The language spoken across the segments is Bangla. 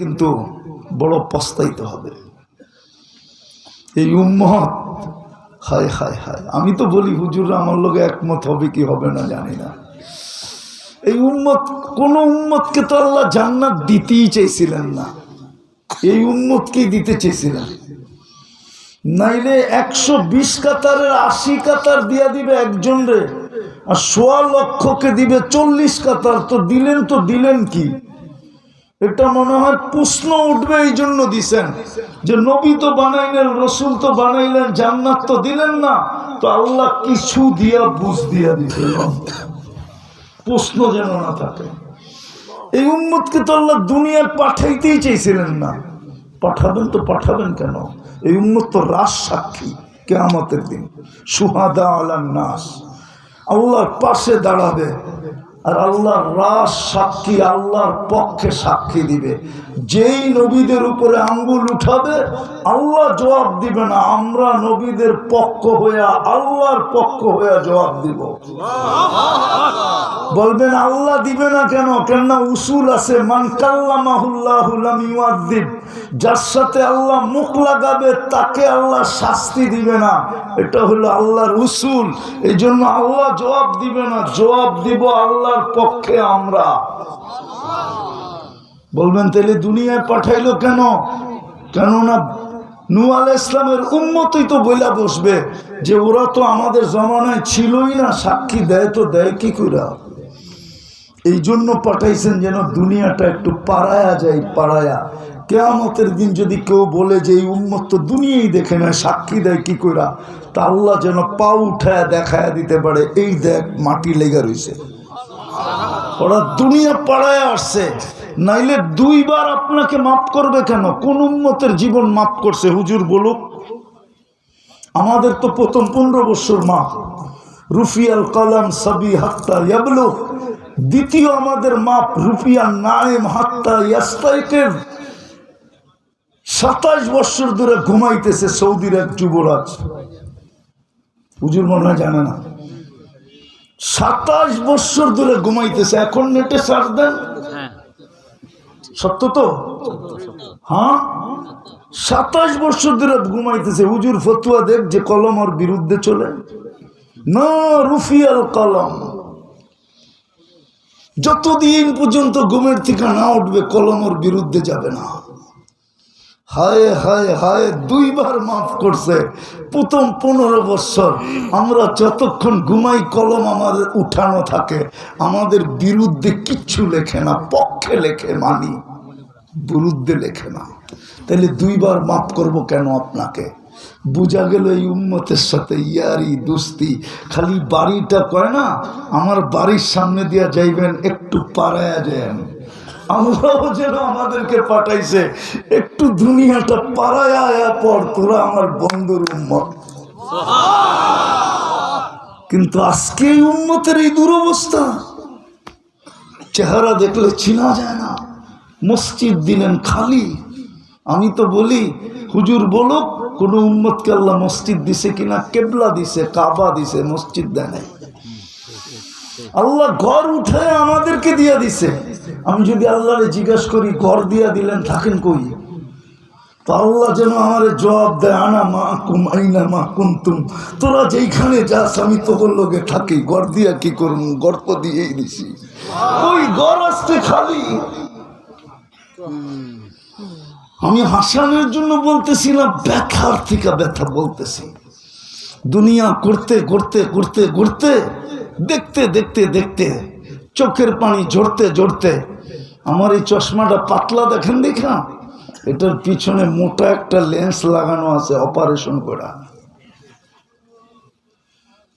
কিন্তু বড় পস্তাইতে হবে। এই উম্মত, হায় হায় হায়, আমি তো বলি হুজুররা আমার লোকে একমত হবে কি হবে না জানি না। এই উম্মত, কোন উম্মতকে তো আল্লাহ জান্নাত দিতেই চাইছিলেন না, এই উম্মতকেই দিতে চেয়েছিলেন। নাইলে 120 কাতারের 80 কাতার দিয়া দিবে একজন রে, আর 1.25 লক্ষকে দিবে 40 কাতার। তো দিলেন কি? এটা মনে হয় প্রশ্ন উঠবে, এই জন্য দিছেন যে নবী তো বানাইলেন, রসুল তো বানাইলেন, জান্নাত তো দিলেন না, তো আল্লাহ কিছু দিয়া বুঝ দিয়া দিলেন, প্রশ্ন যেন না থাকে। এই উম্মতকে তো আল্লাহ দুনিয়ার পাঠাইতেই চাইছিলেন না। পাঠাবেন তো পাঠাবেন কেন? এই উম্মত তো রাজ সাক্ষী কিয়ামতের দিন, সুহাদা আলান নাস, আল্লাহর পাশে দাঁড়াবে আর আল্লাহর রাজ সাক্ষী, আল্লাহর পক্ষে সাক্ষী দিবে। যেই নবীদের উপরে আঙ্গুল উঠাবে আল্লাহ জবাব দিবে না, আমরা নবীদের পক্ষ হইয়া আল্লাহর পক্ষ হইয়া জবাব দিব। বলবেন আল্লাহ দিবে না কেন? কেননা উসুল আছে, মান কাল্লামাহুল্লাহু লাম ইউআযিব, যার সাথে আল্লাহ মুখ লাগাবে তাকে আল্লাহ শাস্তি দিবে না, এটা হলো আল্লাহর উসুল। এই জন্য আল্লাহ জবাব দিবে না, জবাব দিব আল্লাহর পক্ষে আমরা। বলবেন তাহলে দুনিয়ায় পাঠাইলো কেন? কেননা নূহ আলাইহিস সালামের উম্মতই তো বইলা বসবে যে ওরা তো আমাদের জমানায় ছিলই না, সাক্ষী দেয় তো দেয় কি করে? এই জন্য পাঠাইছেন যেন দুনিয়াটা একটু পাড়ায়া যায়, পাড়ায়া। কিয়ামতের দিন যদি কেউ বলে যে এই উম্মত তো দুনিয়াই দেখে না, সাক্ষী দেয় কি করে, তা আল্লাহ যেন পা উঠায় দেখায়া দিতে পারে, এই দেখ মাটি লেগে রয়েছে, ওরা দুনিয়া পাড়ায় আসছে। নাইলে 2 বার আপনাকে মাফ করবে কেন? কোন উম্মতের জীবন মাফ করছে হুজুর বলুক? আমাদের তো প্রথম 15 বছর মাফ, রুফিয়াল কলম সাবি হাত্তা ইয়াবলুগ। দ্বিতীয় আমাদের মাপ রুফিয়ান নাইম হাত্তা ইয়াস্তাইকিজ। 27 বছর ধরে ঘুমাইতেছে সৌদির এক যুবরাজ, হুজুর মনে হয় জানে না। 27 বছর ধরে ঘুমাইতেছে। এখন নেটে সার্চ দেন, সত্য তো? হ্যাঁ, 27 বছর ধরে ঘুমাইতেছে। হুজুর ফতুয়া দেখ যে কলম ওর বিরুদ্ধে চলে না, রুফিয়াল কলম। যতদিন পর্যন্ত ঘুমের থেকে না উঠবে কলম ওর বিরুদ্ধে যাবে না। হায় হায় হায়, 2 বার মাফ করছে প্রথম 15 বছর। আমরা যতক্ষণ ঘুমাই কলম আমাদের উঠানো থাকে, আমাদের বিরুদ্ধে কিচ্ছু লেখে না, পক্ষে লেখে মানি, বিরুদ্ধে লেখে না। তাহলে 2 বার মাফ করব কেন আপনাকে? বুঝা গেল এই উম্মতের সাথে ইয়ারি দুস্তি। খালি বাড়িটা কয় না, আমার বাড়ির সামনে দিয়া যাইবেন, একটু পাড়ায়া যান। আমরাও যেন আমাদেরকে পাঠাইছে একটু দুনিয়াটা পাড়ায়া আয়া পর, তোরা আমার বন্ধুর উম্মত। কিন্তু আজকে এই উম্মতের এই দুরবস্থা, চেহারা দেখলে চিনা যায় না। মসজিদ দিলেন খালি। আমি তো বলি হুজুর বলুক কোন উম্মতকে আল্লাহ মসজিদ দিছে কিনা? কেবলা দিছে, কাবা দিছে, মসজিদ দেয় নাই। আল্লাহ ঘর উঠে আমাদেরকে দিয়া দিছে। আমি যদি আল্লাহরে জিজ্ঞাসা করি ঘর দিয়া দিলেন, থাকেন কই? তো আল্লাহ যেন আমার জবাব দেয়, আনা মাকুম আইনা মা কুনতুম, তোরা যেইখানে যাস আমি তোর লগে থাকি। ঘর দিয়া কি করুন? ঘর তো দিয়েই দিছি। ওই ঘর আসতে খালি। আমি হাসানের জন্য বলতেছি না, ব্যথার থেকে ব্যথা বলতেছি। দুনিয়া করতে করতে করতে করতে, দেখতে দেখতে দেখতে, চোখের পানি ঝরতে ঝরতে, আমার এই চশমাটা পাতলা দেখেন, দেখা এটার পিছনে মোটা একটা লেন্স লাগানো আছে, অপারেশন করা।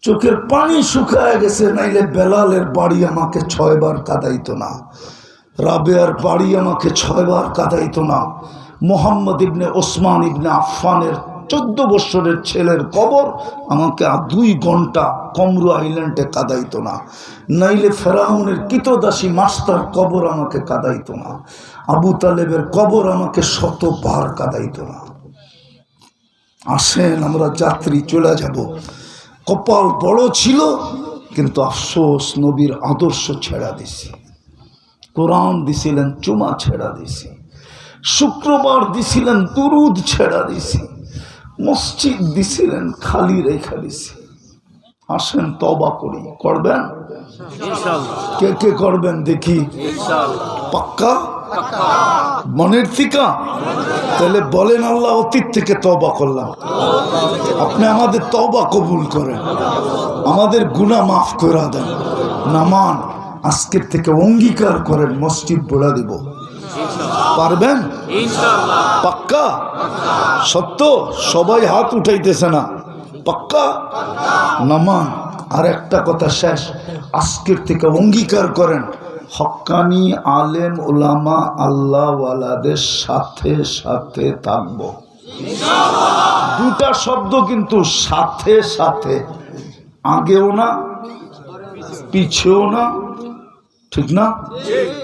চোখের পানি শুকায় গেছে। নাইলে বেলালের বাড়ি আমাকে 6 বার কাঁদাইতো না, রাবেয়ার বাড়ি আমাকে 6 বার কাঁদাইতো না, মোহাম্মদ ইবনে ওসমান ইবনে আফফানের 14 বছরের ছেলের কবর আমাকে 2 ঘন্টা কমরু আইল্যান্ডে কাঁদাইতো না, নাইলে ফেরাউনের কৃতদাসী মাস্টার কবর আমাকে কাঁদাইতো না, আবু তালেবের কবর আমাকে 100 বার কাঁদাইতো না। আসেন আমরা যাত্রী, চলে যাব। কপাল বড় ছিল, কিন্তু আফসোস নবীর আদর্শ ছেড়া দিছি। কোরআন দিছিলেন, চুমা ছেড়া দিছি। শুক্রবার দিছিলেন দুরুদ ছেড়া দিছি, মসজিদ দিছিলেন খালি রেখা দিছি। আসেন তওবা করি, করবেন কে কে করবেন দেখি? পাক্কা মনের থিকা? তাহলে বলেন আল্লাহ অতীত থেকে তওবা করলাম, আপনি আমাদের তওবা কবুল করেন, আমাদের গুনাহ মাফ করে দেন। নামান আজকের থেকে অঙ্গীকার করেন মসজিদ বড়া দিব, পারবেন? পাক্কা? সত্য? সবাই হাত উঠাইতেছে না, পাক্কা? নামান আর একটা কথা শেষ, আজকের থেকে অঙ্গীকার করেন হক্কানি আলেম ওলামা আল্লাহওয়ালাদের সাথে সাথে থাকব। দুটা শব্দ কিন্তু, সাথে সাথে, আগেও না পিছেও না, ঠিক না?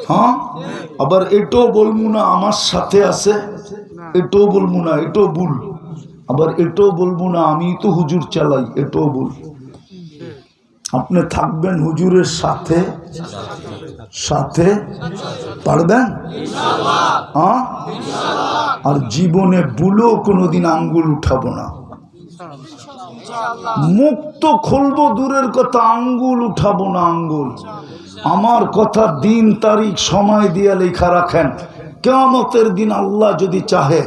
হ্যাঁ, আবার এটাও বলবো না আমার সাথে আছে, এটাও বলবো না, এটাও ভুল। আবার এটাও বলবো না আমি তো হুজুর চালাই, এটাও ভুল। আপনি থাকবেন হুজুরের সাথে সাথে, পারবেন? হ্যাঁ, আর জীবনে ভুলেও কোনোদিন আঙ্গুল উঠাবো না, মুখ তো খুলবো দূরের কথা, আঙ্গুল উঠাবো না। আঙ্গুল আমার কথা দিন তারিখ সময় দিয়ে লেখা রাখেন, কিয়ামতের দিন আল্লাহ যদি চাহে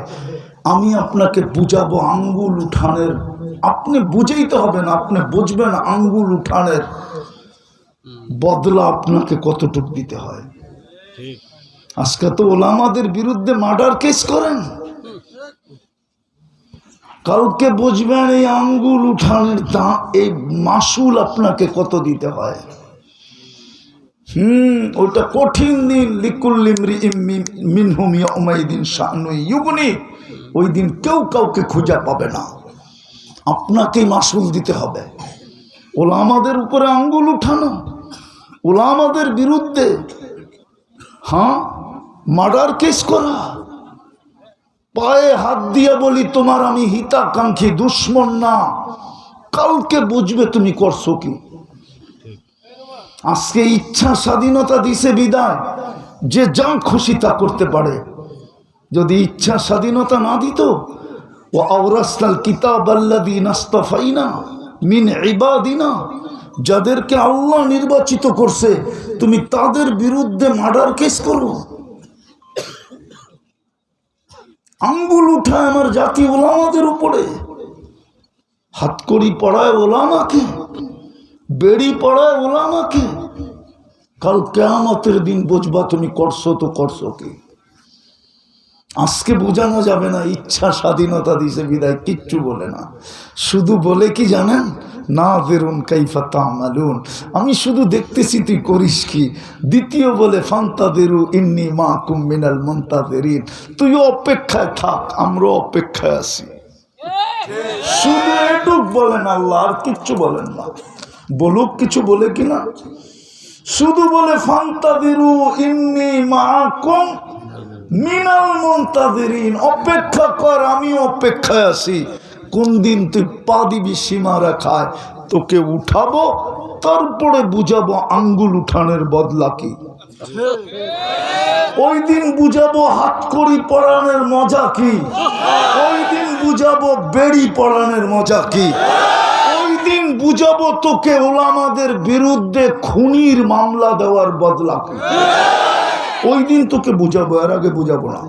আমি আপনাকে বুঝাবো আঙ্গুল উঠানের, আপনি বুঝাইতে হবে না, আপনি বুঝবেন আঙ্গুল উঠানের বদলা আপনাকে কতটুকু দিতে হয়। আজকে তো ওলামাদের বিরুদ্ধে মার্ডার কেস করেন, কালকে বুঝবেন এই আঙ্গুল উঠানের দাম, এই মাসুল আপনাকে কত দিতে হয়। ওটা কঠিন দিন। লিকুল্লি ইমরিইম মিনহুম ইয়াউমাইদিন শাআনু ইউগনি, ওই দিন কেউ কাউকে খুঁজে পাবে না, আপনাকেই মাসুল দিতে হবে। ওলামাদের উপরে আঙ্গুল উঠানো, ওলামাদের বিরুদ্ধে হ্যাঁ মার্ডার কেস করা, পায়ে হাত দিয়ে বলি তোমার আমি হিতাকাঙ্ক্ষী, দুশ্মন না, কালকে বুঝবে তুমি করছো কি। আজকে ইচ্ছা স্বাধীনতা দিছে বিদায়, যে যা খুশি তা করতে পারে। যদি ইচ্ছা স্বাধীনতা না দিত, ও আওরাসনাল কিতাব আল্লাযীনা ইসতাফাইনা মিন ইবাদিনা, যাদেরকে আল্লাহ নির্বাচিত করছে, তুমি তাদের বিরুদ্ধে মার্ডার কেস করো। আঙ্গুল উঠায় আমার জাতি ওলামাদের উপরে, হাতকড়ি পড়ায় ওলামাকে, বেড়ি পড়ায় ওলামাকে। কাল কিয়ামতের দিন বুঝবা তুমি করছো তো করছো কি। আজকে বোঝানো যাবে না, ইচ্ছা স্বাধীনতা দিছে বিদায় কিচ্ছু বলে না, শুধু বলে কি জানেন, না বেরুন কাইফা তা'মালুন, আমি শুধু দেখতেছি তুই করিস কি। দ্বিতীয় বলে ফান্তাযিরু ইন্নী মাকুম মিনাল মুনতাযিরিন, তুইও অপেক্ষায় থাক, আমরাও অপেক্ষায় আছি। শুধু এটুক বলেন আল্লাহ, আর কিচ্ছু বলেন না। বলুক কিছু বলে কিনা, শুধু বলে ফান্তাযিরু ইন্নী মাকুম মিনাল মুনতাযিরিন, অপেক্ষা কর, আমি অপেক্ষায় আছি। কোন দিন তুই পা দিবি সীমা রেখায়, তোকে উঠাবো, তারপরে বুঝাবো আঙ্গুল উঠানের বদলা কি। ওই দিন বুঝাবো হাতকড়ি পরানের মজা কি, ওই দিন বুঝাবো বেড়ি পরানের মজা কি, ওই দিন বুঝাবো তোকে ওলামাদের বিরুদ্ধে খুনির মামলা দেওয়ার বদলা কি। ওই দিন তোকে বুঝাবো, এর আগে বুঝাবো না।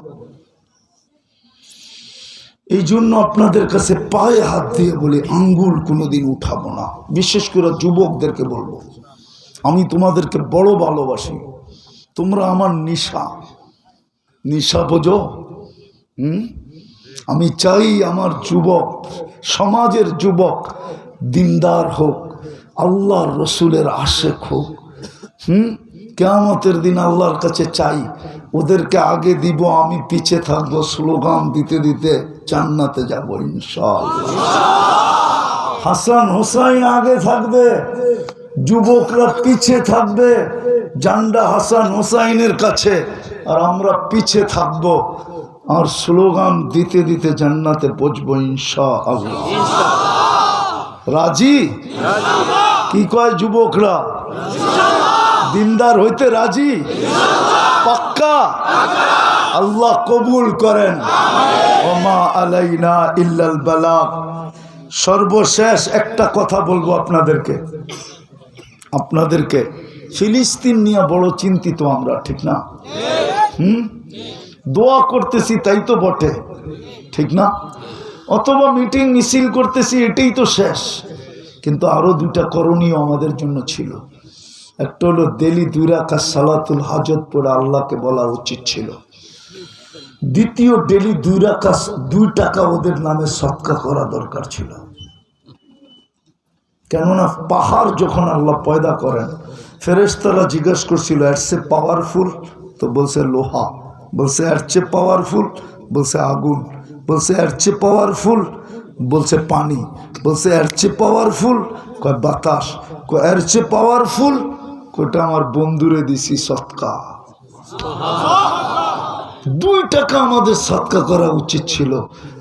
এই জন্য আপনাদের কাছে পায়ে হাত দিয়ে বলে আঙ্গুল কোনোদিন উঠাবো না। বিশেষ করে যুবকদেরকে বলবো, আমি তোমাদেরকে বড় ভালোবাসি, তোমরা আমার নিশা, নিশা বোঝো। আমি চাই আমার যুবক, সমাজের যুবক দিনদার হোক, আল্লাহর রসুলের আশেক হোক। কিয়ামতের দিন আল্লাহর কাছে চাই ওদেরকে আগে দিব, আমি পিছে থাকবো, স্লোগান দিতে দিতে জান্নাতে যাব ইনশাআল্লাহ। হাসান হোসাইন আগে থাকবে, যুবকরা পিছে থাকবে, জান্ডা হাসান হোসাইনের কাছে, আর আমরা পিছে থাকবো, আর স্লোগান দিতে দিতে জান্নাতে পৌঁছবো ইনশাআল্লাহ। রাজি? কি কয় যুবকরা? দিনদার হইতে রাজি? পাক্কা? আল্লাহ কবুল করেন। ওমা আলাইনা ইল্লাল বালাগ। সর্বশেষ একটা কথা বলবো আপনাদেরকে ফিলিস্তিন নিয়ে বড় চিন্তিত আমরা, ঠিক না? দোয়া করতেছি তাই তো বটে, ঠিক না? অথবা মিটিং মিছিল করতেছি, এটাই তো শেষ। কিন্তু আরো দুটা করণীয় আমাদের জন্য ছিল। একটা হলো ডেলি 2 রাকাত সালাতুল হাজত পড়ে আল্লাহকে বলা উচিত ছিল। দ্বিতীয়, ডেলি 2 রাকাত 2 টাকা ওদের নামে সদকা করা দরকার ছিল। কেননা পাহাড় যখন আল্লাহ পয়দা করেন, ফেরেশতারা জিজ্ঞেস করছিল এর চেয়ে পাওয়ারফুল, তো বলছে লোহা, বলছে এর চেয়ে পাওয়ারফুল, বলছে আগুন, বলছে এর চেয়ে পাওয়ারফুল, বলছে পানি, বলছে এর চেয়ে পাওয়ারফুল, কয় বাতাস, কয় এর চেয়ে পাওয়ারফুল, কয়টা আমার বন্ধুরে দিছি সদকা। 2 টাকা আমাদের সদকা করা উচিত ছিল।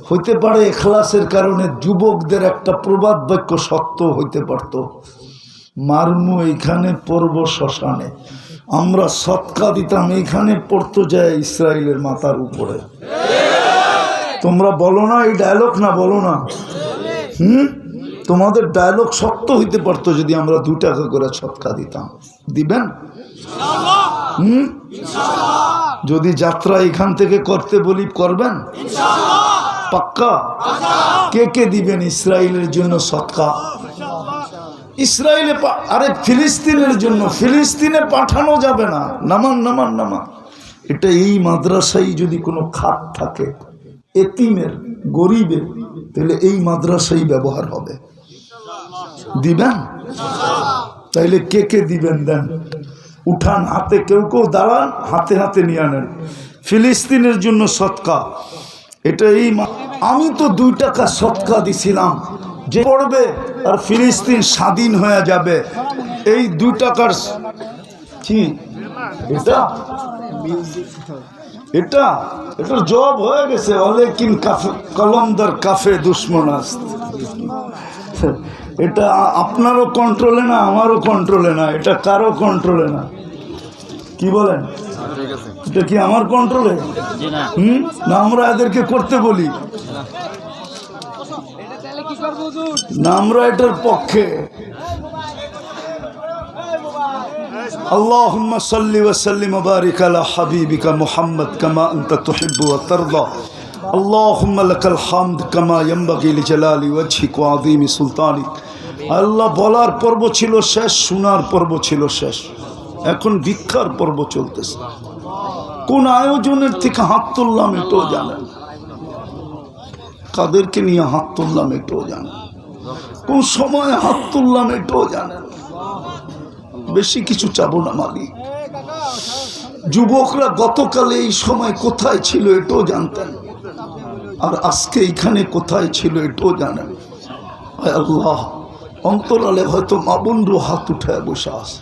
হইতে পারে ইখলাসের কারণে যুবকদের একটা প্রবাদ বাক্য সত্য হইতে পারত, মারমু এইখানে পড়ব শ্মশানে। আমরা সদকা দিতাম, এইখানে পড়তো যায় ইসরায়েলের মাথার উপরে। তোমরা বলো না এই ডায়লগ, না বলো না? তোমাদের ডায়লগ সত্য হইতে পারতো যদি আমরা 2 টাকা করে সদকা দিতাম। দিবেন? যদি যাত্রা এখান থেকে করতে বলি করবেন? পাক্কা? কে কে দিবেন ইসরায়েলের জন্য সদকা? ইসরায়েলে আরে ফিলিস্তিনের জন্য, ফিলিস্তিনে পাঠানো যাবে না। নামান। এটা এই মাদ্রাসায় যদি কোনো খাত থাকে এতিমের, গরিবের, তাহলে এই মাদ্রাসাই ব্যবহার হবে। দিবেন? তাইলে কে কে দিবেন দেন, উঠান হাতে, কেউ দাঁড়ান, হাতে নিয়ে আনেন। ফিলিস্তিনের জন্য সদকা, এটা এই আমি তো 2 টাকা সদকা দিছিলাম, যে পড়বে আর ফিলিস্তিন স্বাধীন হয়ে যাবে। এই 2 টাকার কি এটার জব হয়ে গেছে। অলেকিন কলমদার কাফে দুশ্মন আস্ত। এটা আপনারও কন্ট্রোলে না, আমারও কন্ট্রোলে না, এটা কারো কন্ট্রোলে না। কি বলেন? এটা কি আমার কন্ট্রোলে? না আমরা এদেরকে করতে বলি না, আমরা এটার পক্ষে। আল্লাহুম্মা সাল্লি ওয়া সাল্লিম ওয়া বারিক আলা হাবিবিকা মুহাম্মদ কামা আনতা তুহিব্বু ওয়া তারদা। আল্লাহুম্মা লাকাল হামদ কামা ইয়ানবাগি লিজালালি ওয়াজহিক ওয়া আযীমি সুলতানিক। আল্লাহ বলার পর্ব ছিল শেষ, শোনার পর্ব ছিল শেষ, এখন ভিক্ষার পর্ব চলতেছে। কোন আয়োজনের থেকে হাত তুললাম এটাও জানেন, কাদেরকে নিয়ে হাত তুললাম এটাও জানেন, কোন সময় হাত তুললাম এটাও জানেন। বেশি কিছু চাবো না মালিক। যুবকরা গতকালে এই সময় কোথায় ছিল এটাও জানতেন, আর আজকে এইখানে কোথায় ছিল এটাও জানেন। আল্লাহ, অন্তরালে হয়তো মা বোনরও হাত উঠে বসে আছে।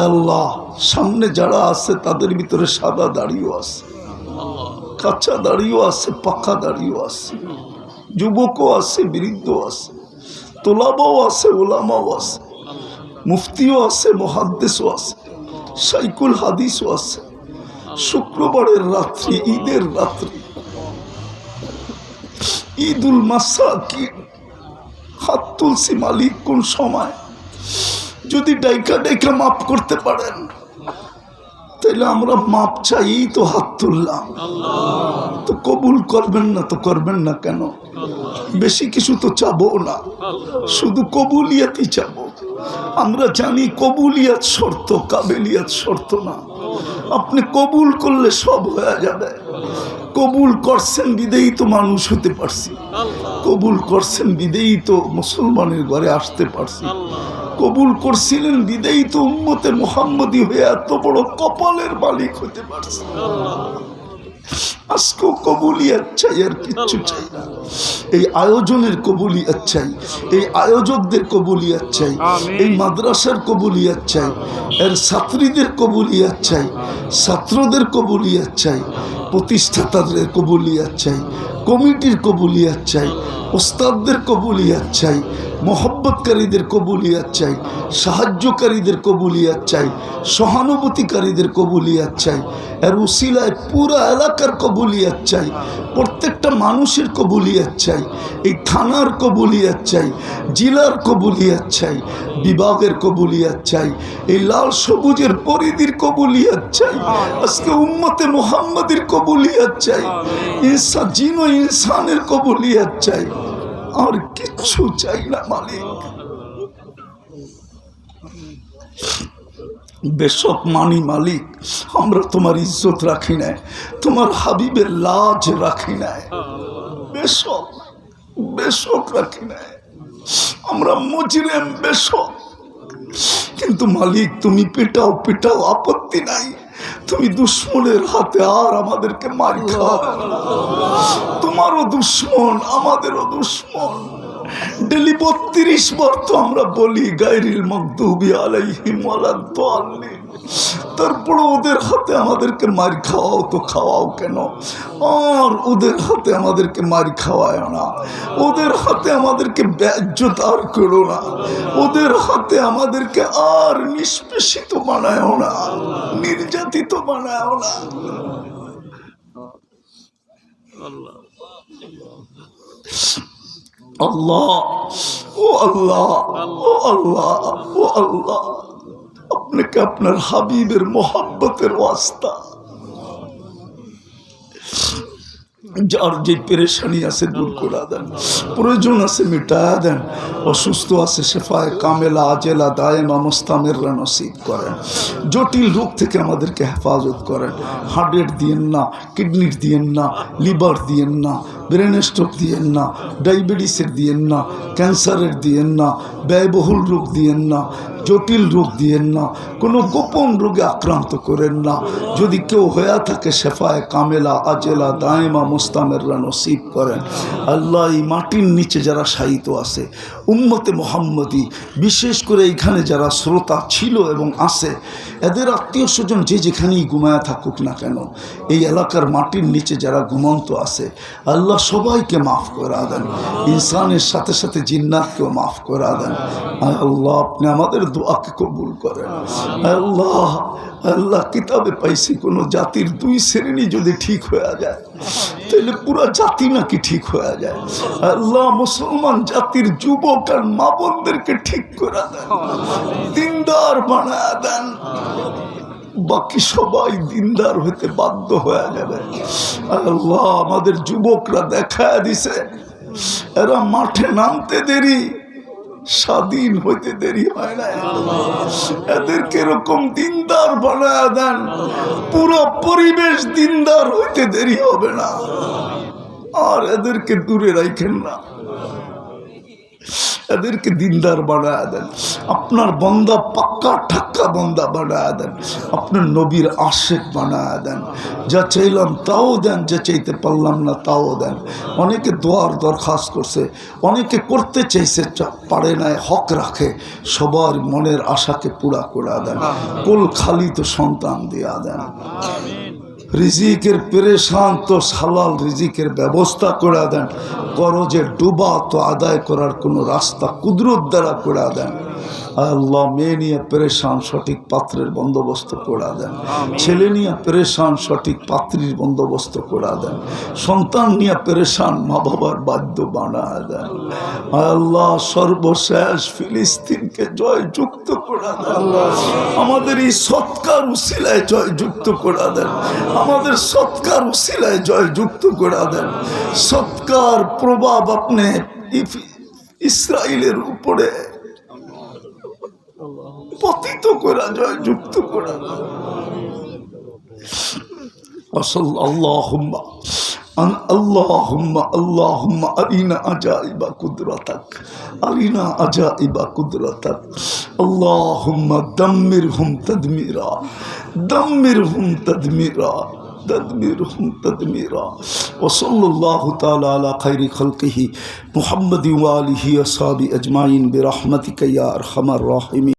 আল্লাহ, সামনে যারা আছে তাদের ভিতরে সাদা দাড়িও আছে, কাঁচা দাড়িও আছে, পাকা দাড়িও আছে, যুবকও আছে, বৃদ্ধও আছে, তোলাবাও আছে, ওলামাও আছে, মুফতিও আছে, মুহাদ্দিসও আছে, শাইখুল হাদিসও আছে। শুক্রবারের রাত্রি, ঈদের রাত্রি, ঈদুল মাসাকিন, হাত তুলছি মালিক। কোন সময় যদি ডাইকা মাফ করতে পারেন তাহলে আমরা মাপ চাই, তো হাত তুললাম। তো কবুল করবেন না তো করবেন না কেন? বেশি কিছু তো চাবো না, শুধু কবুলিয়াতই চাবো। আমরা জানি কবুলিয়াত শর্ত, কাবেলিয়াত শর্ত না। আপনি কবুল করলে সব হয়ে যাবে। কবুল করছেন বিদেই তো মানুষ হতে পারছি, কবুল করছেন বিদেই তো মুসলমানের ঘরে আসতে পারছি, কবুল করছিলেন বিদেই তো উম্মতে মুহাম্মদী হয়ে এত বড় কপালের মালিক হতে পারছি। আজকেও কবুলিয়াত চাই, আর কিচ্ছু চাই না। এই আয়োজনের কবুলিয়াত চাই, এই আয়োজকদের কবুলিয়াত চাই, এই মাদ্রাসার কবুলিয়াত চাই, এর ছাত্রীদের কবুলিয়াত চাই, ছাত্রদের কবুলিয়াত চাই, প্রতিষ্ঠাতাদের কবুলিয়াত চাই। কমিটির কবুলিয়াত চাই, ওস্তাদদের কবুলিয়াত চাই, মোহব্বতকারীদের কবুলিয়াত চাই, সাহায্যকারীদের কবুলিয়াত চাই, সহানুভূতিকারীদের কবুলিয়াত চাই, এর উসিলায় পুরা এলাকার কবুলিয়াত চাই, প্রত্যেকটা মানুষের কবুলিয়াত চাই, এই থানার কবুলিয়াত চাই, জেলার কবুলিয়াত চাই, বিভাগের কবুলিয়াত চাই, এই লাল সবুজের পরিধির কবুলিয়াত চাই, আজকে উম্মতে মুহাম্মাদের কবুলিয়াত চাই, ইনসান জিন ও ইনসানের কবুলিয়াত চাই, আর কিচ্ছু চাই না মালিক। বেশক মানি মালিক, আমরা তোমার ইজ্জত রাখি নাই, তোমার হাবিবের লাজ রাখি নাই, বেশক বেশক রাখি নাই, আমরা মুজরিম বেশক, কিন্তু মালিক তুমি পিটাও পিটাও, আপত্তি নাই, তুমি দুশ্মনের হাতে আর আমাদেরকে মার খাও, তোমারও দুশ্মন আমাদেরও দুশ্মন, ডেলি 32 বার তো আমরা বলি গায়রিল মাগদুবি আলাইহিম ওয়ালাদ-দাল্লিন, তারপর ওদের হাতে আমাদেরকে মার খাওয়াও তো খাওয়াও কেন, আর ওদের হাতে আমাদেরকে মার খাওয়ায় না, ওদের হাতে আমাদেরকে বেইজ্জত আর করো না, ওদের হাতে আমাদেরকে আর নিষ্পেষিত বানায় না, নির্যাতিত বানায় না। আল্লাহ ও আল্লাহ ও আল্লাহ ও আল্লাহ, আপনাকে আপনার হাবিবের মোহাব্বতের ওয়াস্তা, যার যে পেরেশানি আছে দূর করে দেন, প্রয়োজন আছে মিটায়া দেন, অসুস্থ আছে শেফায়ে কামেলা আজেলা দায়েমা মুস্তামিররা নসিব করেন, জটিল রোগ থেকে আমাদেরকে হেফাজত করেন, হার্টের দিয়েন না, কিডনির দিয়েন না, লিভার দিয়েন না, ব্রেন স্ট্রোক দিয়েন না, ডায়াবেটিসের দিয়েন না, ক্যান্সারের দিয়েন না, ব্যয়বহুল রোগ দিয়েন না, জটিল রোগ দিয়েন না, কোনো গোপন রোগে আক্রান্ত করেন না, যদি কেউ হয়ে থাকে শেফায়ে কামেলা আজেলা দায়েমা মুস্তামিররা নসিব করেন। আল্লাহ এই মাটির নিচে যারা শায়িত আছে উম্মতে মুহাম্মদী, বিশেষ করে এইখানে যারা শ্রোতা ছিল এবং আছে, এদের আত্মীয় স্বজন যে যেখানেই ঘুমায় থাকুক না কেন, এই এলাকার মাটির নিচে যারা ঘুমন্ত আছে, আল্লাহ সবাইকে মাফ করে দেন, ইনসানের সাথে সাথে জিন্নাতকেও মাফ করে দেন। আল্লাহ আপনি আমাদের দোয়াকে কবুল করেন। আল্লাহ আল্লাহ কিতাবে পাইছি কোনো জাতির 2 শ্রেণী যদি ঠিক হয়ে যায় তাহলে পুরো জাতি নাকি ঠিক হয়ে যায়। আল্লাহ মুসলমান জাতির যুবক আর মা বোনদেরকে ঠিক করে দেন, দিনদার বানায় দেন, বাকি সবাই দিনদার হইতে বাধ্য হয়ে যাবে। আল্লাহ আমাদের যুবকরা দেখা দিছে এরা মাঠে নামতে দেরি, স্বাধীন হইতে দেরি হয় না, এদেরকে এরকম দিনদার বানায় দেন, পুরো পরিবেশ দিনদার হইতে দেরি হবে না, আর এদেরকে দূরে রাখেন না, এদেরকে দিনদার বানায় দেন, আপনার বন্দা পাক্কা ঠাক্কা বন্দা বানায় দেন, আপনার নবীর আশেক বানায় দেন, যা চাইলাম তাও দেন, যা চাইতে পারলাম না তাও দেন। অনেকে দোয়ার দরখাস্ত করছে, অনেকে করতে চাইছে পারে না, হক রাখে, সবার মনের আশাকে পুরা করে দেন, কোল খালি তো সন্তান দিয়া দেন, রিজিকের পেরেশান তো হালাল রিজিকের ব্যবস্থা করে দেন, করজের ডুবা তো আদায় করার কোনো রাস্তা কুদরত দ্বারা করে দেন। আল্লাহ মেয়ে নিয়ে পেরেশান, সঠিক পাত্রের বন্দোবস্ত করে দেন, ছেলে নিয়ে পেরেশান, সঠিক পাত্রীর বন্দোবস্ত করে দেন, সন্তান নিয়ে পেরেশান, মা বাবার বাধ্য বানায় দেন। আল্লাহ সর্বশেষ ফিলিস্তিনকে জয়যুক্ত করে দেন, আমাদের এই সৎকার উসিলায় জয়যুক্ত করে দেন, আমাদের সৎকার উসিলায় জয়যুক্ত করে দেন। সৎকার প্রভাব আপনি ইসরায়েলের উপরে পতিত করা, জয়যুক্ত করা। আল্লাহুম্মা আল্লাহুম্মা আরিনা আজাইবা কুদরাতাক, আরিনা আজাইবা কুদরাতাক। আল্লাহুম্মা দাম্মিরহুম তাদমিরা, দাম্মিরহুম তাদমিরা, تدميرهم تدميرا. وصلى الله تعالى على خير خلقه محمد وآله وصحبه أجمعين برحمتك يا أرحم الراحمين.